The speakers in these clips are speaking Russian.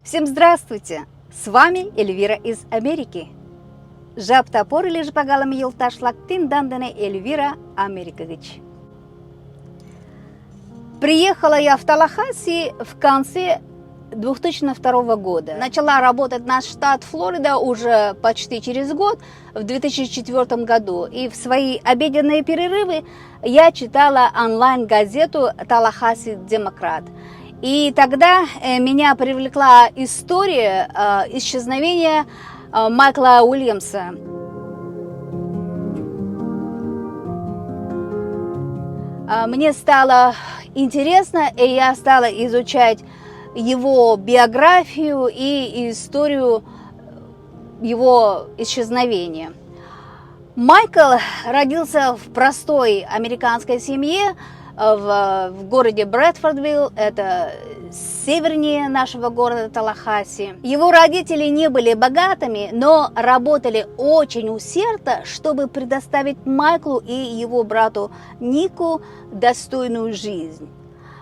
Всем здравствуйте! С вами Эльвира из Америки. Жап-топор или же погалам елташлактин дандане Эльвира Америкагич. Приехала я в Таллахасси в конце 2002 года. Начала работать на штат Флорида уже почти через год, в 2004 году. И в свои обеденные перерывы я читала онлайн-газету «Таллахасси Демократ». И тогда меня привлекла история исчезновения Майкла Уильямса. Мне стало интересно, и я стала изучать его биографию и историю его исчезновения. Майкл родился в простой американской семье в городе Брэдфордвилл, это севернее нашего города Таллахасси. Его родители не были богатыми, но работали очень усердно, чтобы предоставить Майклу и его брату Нику достойную жизнь.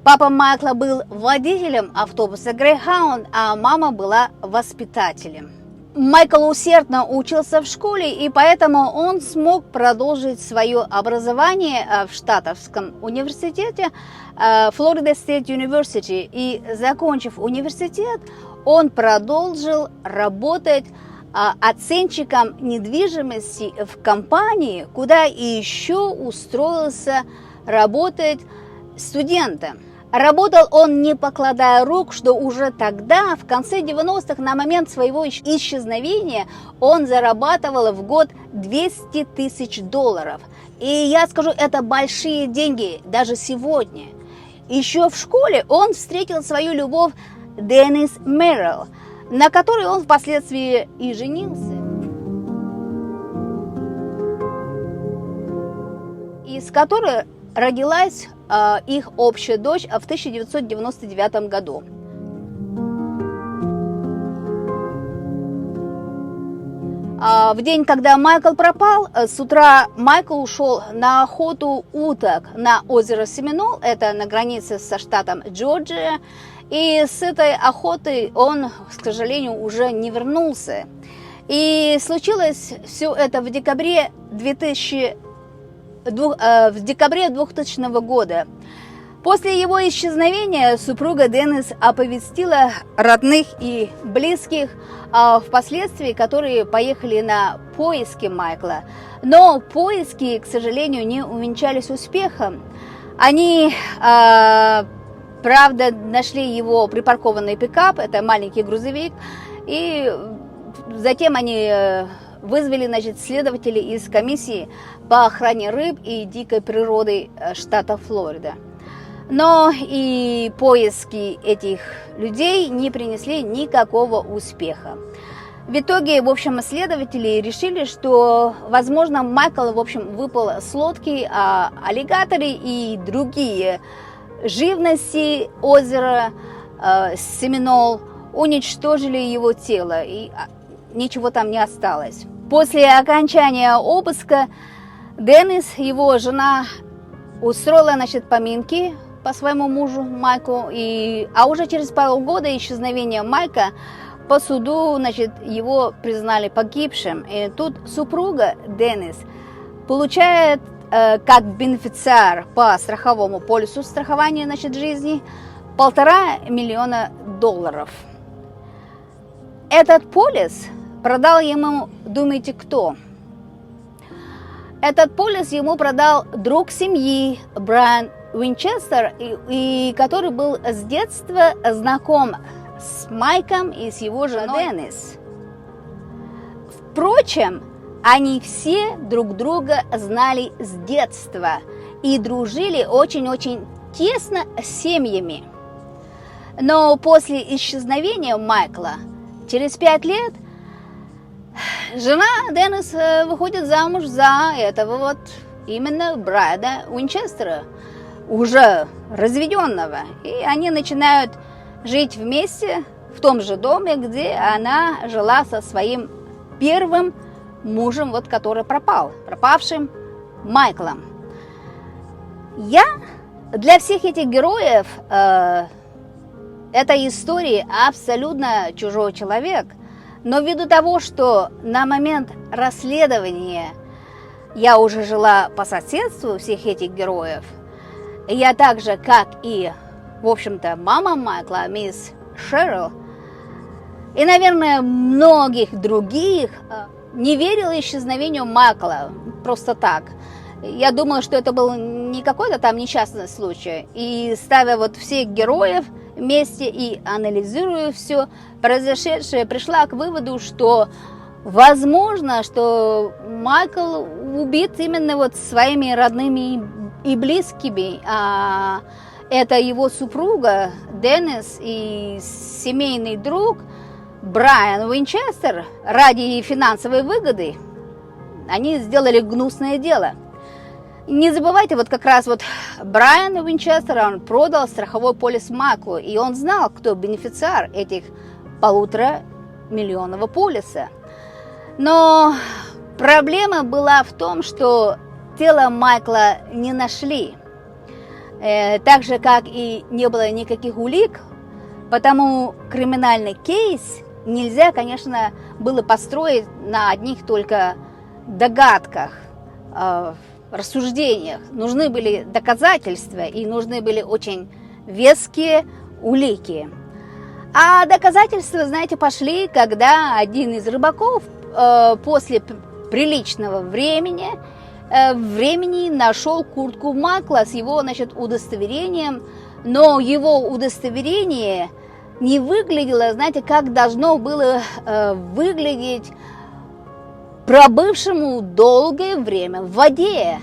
Папа Майкла был водителем автобуса Greyhound, а мама была воспитателем. Майкл усердно учился в школе, и поэтому он смог продолжить свое образование в Штатовском университете Florida State University. И, закончив университет, он продолжил работать оценщиком недвижимости в компании, куда еще устроился работать студентом. Работал он, не покладая рук, что уже тогда, в конце 90-х, на момент своего исчезновения, он зарабатывал в год $200 тысяч. И я скажу, это большие деньги даже сегодня. Еще в школе он встретил свою любовь Денис Меррилл, на которой он впоследствии и женился. Из которой родилась их общая дочь в 1999 году. В день, когда Майкл пропал, с утра Майкл ушел на охоту уток на озеро Семинол, это на границе со штатом Джорджия, и с этой охоты он, к сожалению, уже не вернулся. И случилось все это в декабре 2000 года. После его исчезновения супруга Денис оповестила родных и близких, впоследствии которые поехали на поиски Майкла. Но поиски, к сожалению, не увенчались успехом. Они, правда, нашли его припаркованный пикап, это маленький грузовик, и затем они вызвали, следователей из комиссии по охране рыб и дикой природы штата Флорида. Но и поиски этих людей не принесли никакого успеха. В итоге, следователи решили, что, возможно, Майкл, выпал с лодки, а аллигаторы и другие живности озера Семинол уничтожили его тело, и ничего там не осталось. После окончания обыска Денис, его жена, устроила, поминки по своему мужу Майку, а уже через полгода исчезновения Майка по суду, его признали погибшим. И тут супруга Денис получает как бенефициар по страховому полису страхования жизни $1,5 миллиона. Этот полис продал ему, думаете, кто? Этот полис ему продал друг семьи Брайан Винчестер, и который был с детства знаком с Майком и с его женой Денис. Впрочем, они все друг друга знали с детства и дружили очень-очень тесно с семьями. Но после исчезновения Майкла, через 5 лет, жена Денис выходит замуж за этого именно Брайана Винчестера, уже разведенного. И они начинают жить вместе в том же доме, где она жила со своим первым мужем, который пропавшим Майклом. Я для всех этих героев этой истории абсолютно чужой человек. Но ввиду того, что на момент расследования я уже жила по соседству всех этих героев, я так же, как и, в общем-то, мама Майкла, мисс Шерил, и, наверное, многих других, не верила исчезновению Майкла просто так. Я думала, что это был не какой-то там несчастный случай. И ставя вот всех героев вместе и анализируя все произошедшее, пришла к выводу, что возможно, что Майкл убит именно вот своими родными и близкими. А это его супруга Деннис и семейный друг Брайан Уинчестер ради финансовой выгоды. Они сделали гнусное дело. Не забывайте, вот как раз вот Брайан Уинчестер, он продал страховой полис Майклу, и он знал, кто бенефициар этих 1,5 миллионного полиса. Но проблема была в том, что тело Майкла не нашли. Так же, как и не было никаких улик, потому криминальный кейс нельзя, конечно, было построить на одних только догадках, рассуждениях. Нужны были доказательства и нужны были очень веские улики. А доказательства, знаете, пошли, когда один из рыбаков после приличного времени нашел куртку Майкла с его, значит, удостоверением, но его удостоверение не выглядело, знаете, как должно было выглядеть пробывшему долгое время в воде.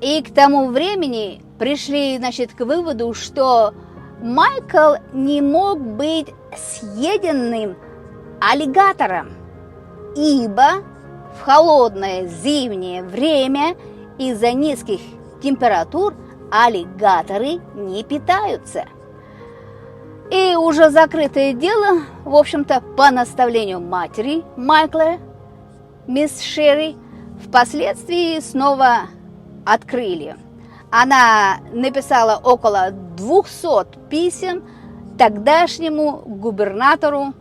И к тому времени пришли, значит, к выводу, что Майкл не мог быть съеденным аллигатором, ибо в холодное зимнее время из-за низких температур аллигаторы не питаются. И уже закрытое дело, в общем-то, по наставлению матери Майкла, мисс Шерри, впоследствии снова открыли. Она написала около 200 писем тогдашнему губернатору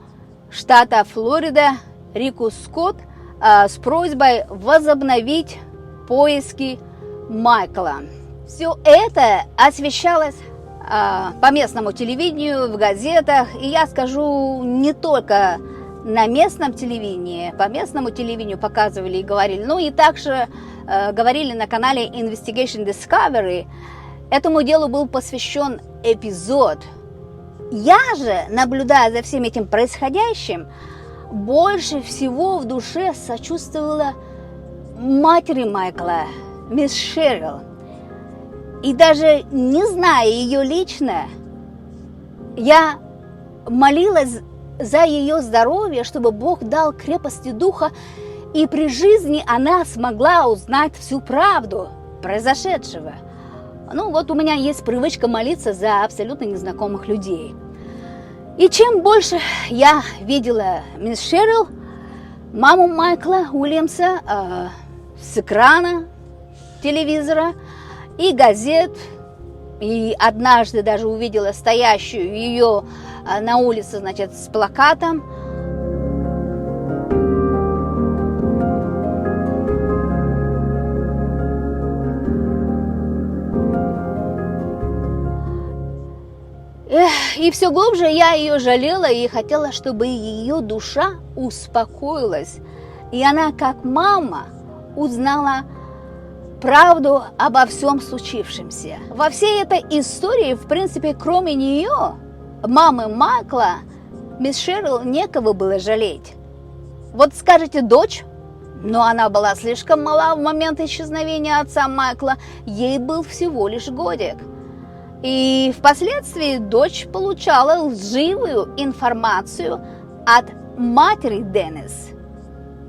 штата Флорида Рику Скотт с просьбой возобновить поиски Майкла. Все это освещалось по местному телевидению, в газетах, и я скажу, не только на местном телевидении, по местному телевидению показывали и говорили, ну и также говорили на канале Investigation Discovery. Этому делу был посвящен эпизод. Я же, наблюдая за всем этим происходящим, больше всего в душе сочувствовала матери Майкла, мисс Шерил. И даже не зная ее лично, я молилась за ее здоровье, чтобы Бог дал крепости духа, и при жизни она смогла узнать всю правду произошедшего. Ну вот у меня есть привычка молиться за абсолютно незнакомых людей. И чем больше я видела мисс Шерил, маму Майкла Уильямса, с экрана телевизора и газет, и однажды даже увидела стоящую ее на улице, значит, с плакатом. И все глубже я ее жалела и хотела, чтобы ее душа успокоилась. И она, как мама, узнала правду обо всем случившемся. Во всей этой истории, в принципе, кроме нее, мамы Майкла, мисс Шерил, некого было жалеть. Вот скажете, дочь, но она была слишком мала в момент исчезновения отца Майкла, ей был всего лишь годик. И впоследствии дочь получала лживую информацию от матери Деннис,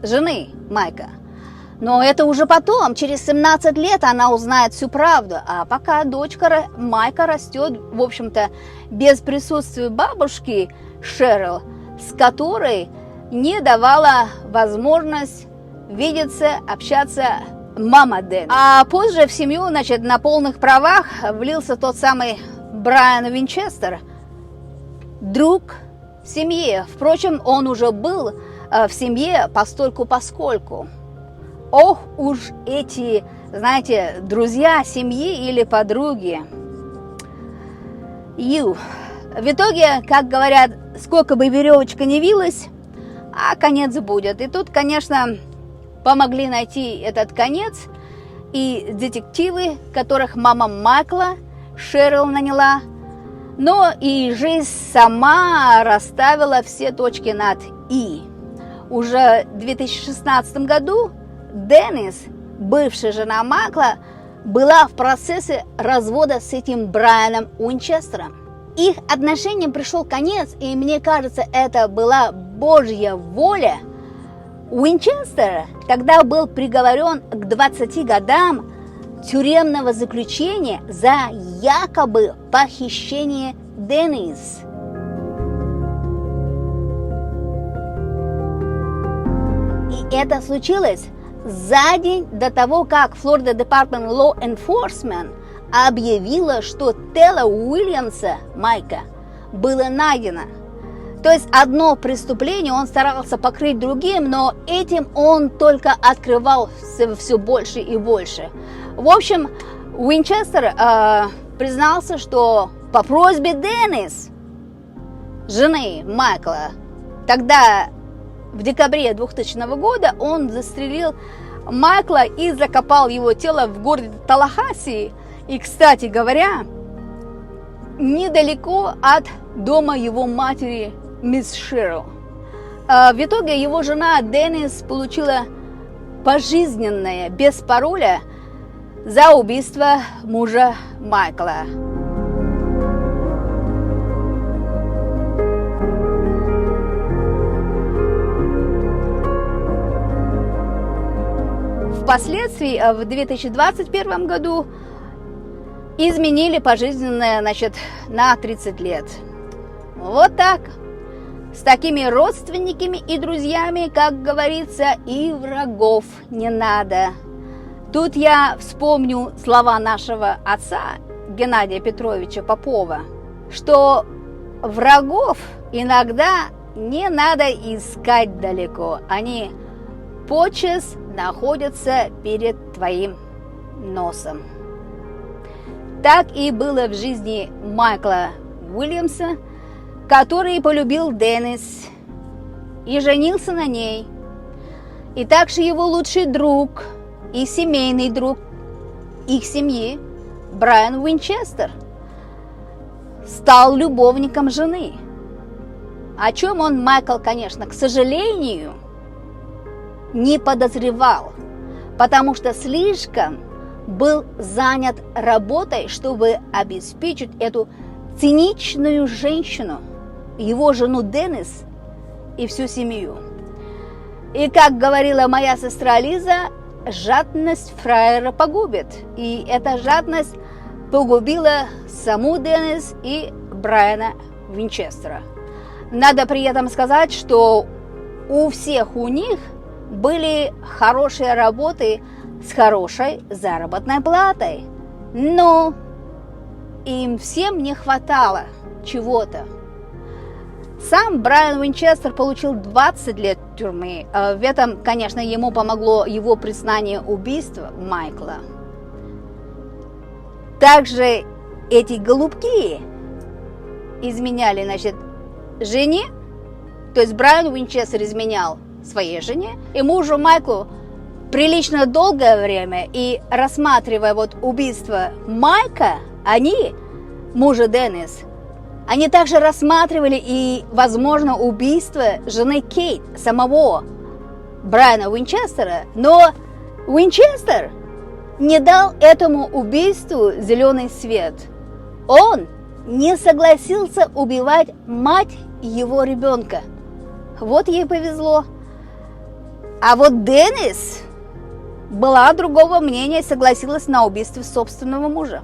жены Майка. Но это уже потом, через 17 лет она узнает всю правду. А пока дочка Майка растет, в общем-то, без присутствия бабушки Шерил, с которой не давала возможность видеться, общаться мама Дэн. А позже в семью, значит, на полных правах влился тот самый Брайан Уинчестер. друг в семье. Впрочем, он уже был в семье постольку-поскольку. Ох уж эти, знаете, друзья семьи или подруги. В итоге, как говорят, сколько бы веревочка не вилась, а конец будет. И тут, конечно, помогли найти этот конец и детективы, которых мама Майкла, Шерил, наняла. Но и жизнь сама расставила все точки над «и». Уже в 2016 году Деннис, бывшая жена Майкла, была в процессе развода с этим Брайаном Уинчестером. Их отношениям пришел конец, и мне кажется, это была Божья воля. Уинчестер тогда был приговорен к 20 годам тюремного заключения за якобы похищение Деннис. И это случилось за день до того, как Florida Department of Law Enforcement объявила, что тело Уильямса, Майка, было найдено. То есть одно преступление он старался покрыть другим, но этим он только открывал все больше и больше. В общем, Уинчестер признался, что по просьбе Деннис, жены Майкла, тогда в декабре 2000 года он застрелил Майкла и закопал его тело в городе Таллахасси. И, кстати говоря, недалеко от дома его матери, мисс Шерил. В итоге его жена Деннис получила пожизненное без пароля за убийство мужа Майкла. Впоследствии, в 2021 году, изменили пожизненное, на 30 лет. Вот так. С такими родственниками и друзьями, как говорится, и врагов не надо. Тут я вспомню слова нашего отца Геннадия Петровича Попова, что врагов иногда не надо искать далеко. Они подчас находятся перед твоим носом. Так и было в жизни Майкла Уильямса, который полюбил Деннис и женился на ней. И также его лучший друг и семейный друг их семьи, Брайан Уинчестер, стал любовником жены. О чем он, Майкл, конечно, к сожалению, не подозревал, потому что слишком был занят работой, чтобы обеспечить эту циничную женщину, его жену Деннис и всю семью. И как говорила моя сестра Лиза, жадность фраера погубит. И эта жадность погубила саму Деннис и Брайана Уинчестера. Надо при этом сказать, что у всех у них были хорошие работы с хорошей заработной платой, но им всем не хватало чего-то. Сам Брайан Уинчестер получил 20 лет тюрьмы. В этом, конечно, ему помогло его признание убийства Майкла. Также эти голубки изменяли, жене, то есть Брайан Уинчестер изменял своей жене и мужу Майклу прилично долгое время, и рассматривая убийство Майка, они, мужа Деннис, они также рассматривали и, возможно, убийство жены Кейт, самого Брайана Уинчестера, но Уинчестер не дал этому убийству зеленый свет. Он не согласился убивать мать его ребенка. Вот ей повезло. А вот Деннис была другого мнения и согласилась на убийство собственного мужа.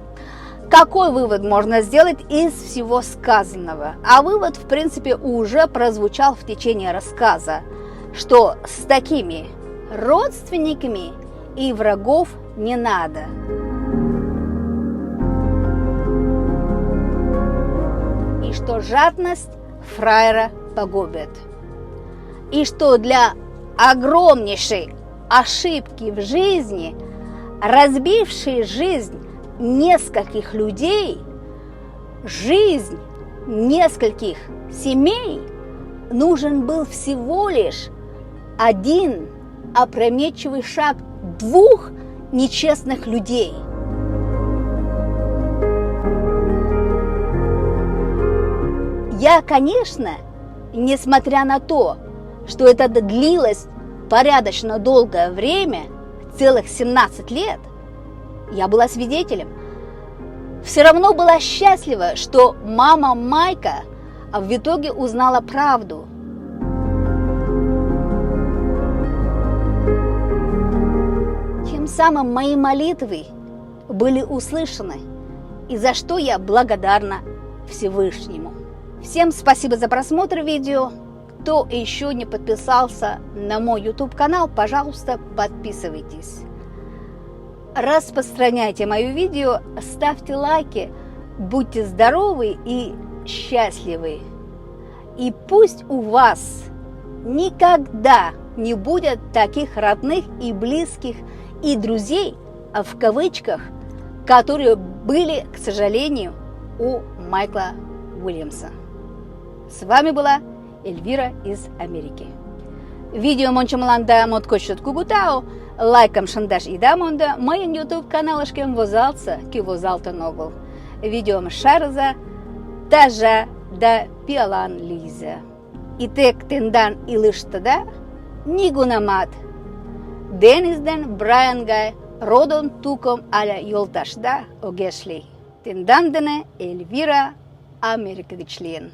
Какой вывод можно сделать из всего сказанного? А вывод, в принципе, уже прозвучал в течение рассказа, что с такими родственниками и врагов не надо. И что жадность фраера погубит. И что для огромнейшей ошибки в жизни, разбившей жизнь нескольких людей, жизнь нескольких семей, нужен был всего лишь один опрометчивый шаг двух нечестных людей. Я, конечно, несмотря на то, что это длилось порядочно долгое время, целых 17 лет, я была свидетелем, все равно была счастлива, что мама Майка в итоге узнала правду. Тем самым мои молитвы были услышаны, и за что я благодарна Всевышнему. Всем спасибо за просмотр видео. Кто еще не подписался на мой YouTube канал, пожалуйста, подписывайтесь. Распространяйте мое видео, ставьте лайки, будьте здоровы и счастливы. И пусть у вас никогда не будет таких родных и близких и друзей, в кавычках, которые были, к сожалению, у Майкла Уильямса. С вами была Эльвира из Америки. Видео мончамаланда моткошот кугутао, лайкам шандаш и дамонда, моен YouTube каналышкем возалца, ки возалта ногл. Видеом шарза, тажа да пиалан лиза. И тек тендан и лишь тогда, нигунамат. Денизден Брайан Гай, родом туком аля йолташда огешли. Тендандене Эльвира Америка член.